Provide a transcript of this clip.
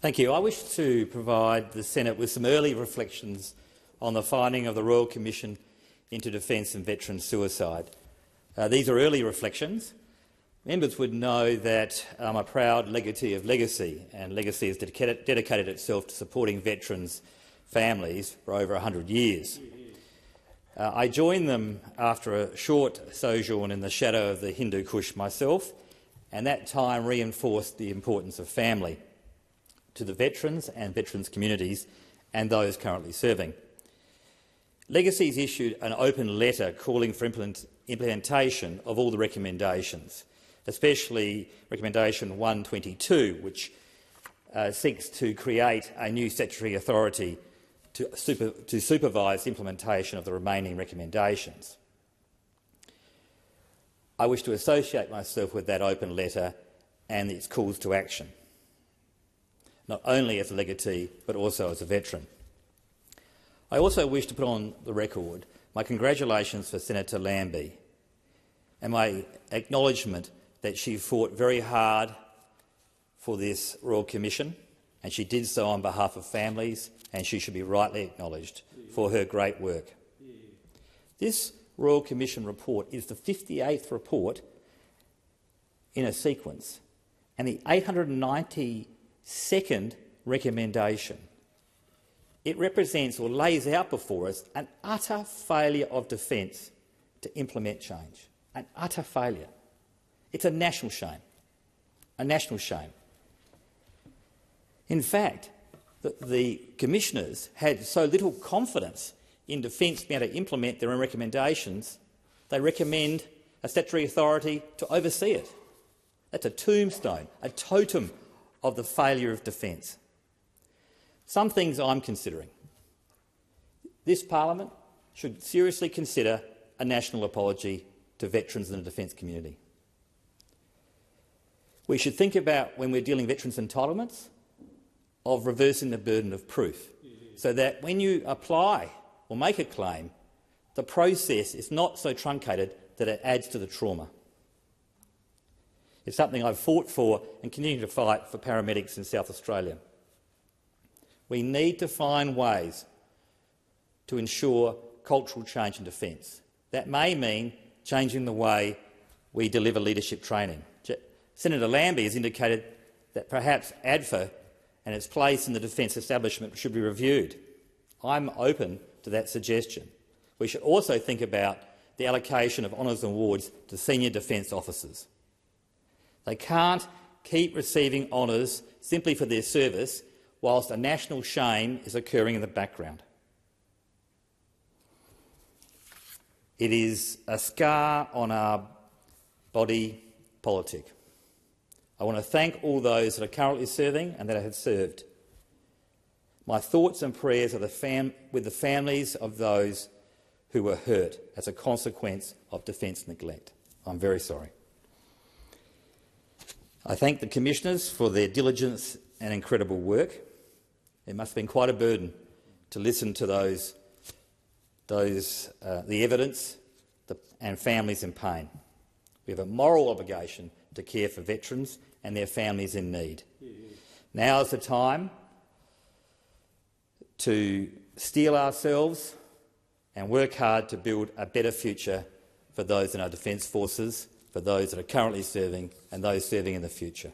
Thank you. I wish to provide the Senate with some early reflections on the finding of the Royal Commission into Defence and Veteran Suicide. These are early reflections. Members would know that I'm a proud legatee of Legacy, and Legacy has dedicated itself to supporting veterans' families for over 100 years. I joined them after a short sojourn in the shadow of the Hindu Kush myself, and that time reinforced the importance of family to the veterans and veterans' communities and those currently serving. Legacy's issued an open letter calling for implementation of all the recommendations, especially Recommendation 122, which seeks to create a new statutory authority to supervise the implementation of the remaining recommendations. I wish to associate myself with that open letter and its calls to action, not only as a legatee but also as a veteran. I also wish to put on the record my congratulations for Senator Lambie and my acknowledgement that she fought very hard for this Royal Commission, and she did so on behalf of families, and she should be rightly acknowledged for her great work. This Royal Commission report is the 58th report in a sequence and the 892nd recommendation. It represents or lays out before us an utter failure of Defence to implement change. An utter failure. It's a national shame. A national shame. In fact, the Commissioners had so little confidence in Defence being able to implement their own recommendations, they recommend a statutory authority to oversee it. That's a tombstone, a totem of the failure of Defence. Some things I'm considering. This parliament should seriously consider a national apology to veterans in the defence community. We should think about, when we're dealing with veterans' entitlements, of reversing the burden of proof, so that when you apply or make a claim, the process is not so truncated that it adds to the trauma. It's something I've fought for and continue to fight for paramedics in South Australia. We need to find ways to ensure cultural change in Defence. That may mean changing the way we deliver leadership training. Senator Lambie has indicated that perhaps ADFA and its place in the defence establishment should be reviewed. I'm open to that suggestion. We should also think about the allocation of honours and awards to senior defence officers. They can't keep receiving honours simply for their service whilst a national shame is occurring in the background. It is a scar on our body politic. I want to thank all those that are currently serving and that have served. My thoughts and prayers are with the families of those who were hurt as a consequence of Defence neglect. I'm very sorry. I thank the Commissioners for their diligence and incredible work. It must have been quite a burden to listen to the evidence and families in pain. We have a moral obligation to care for veterans and their families in need. Now is the time to steel ourselves and work hard to build a better future for those in our defence forces, for those that are currently serving and those serving in the future.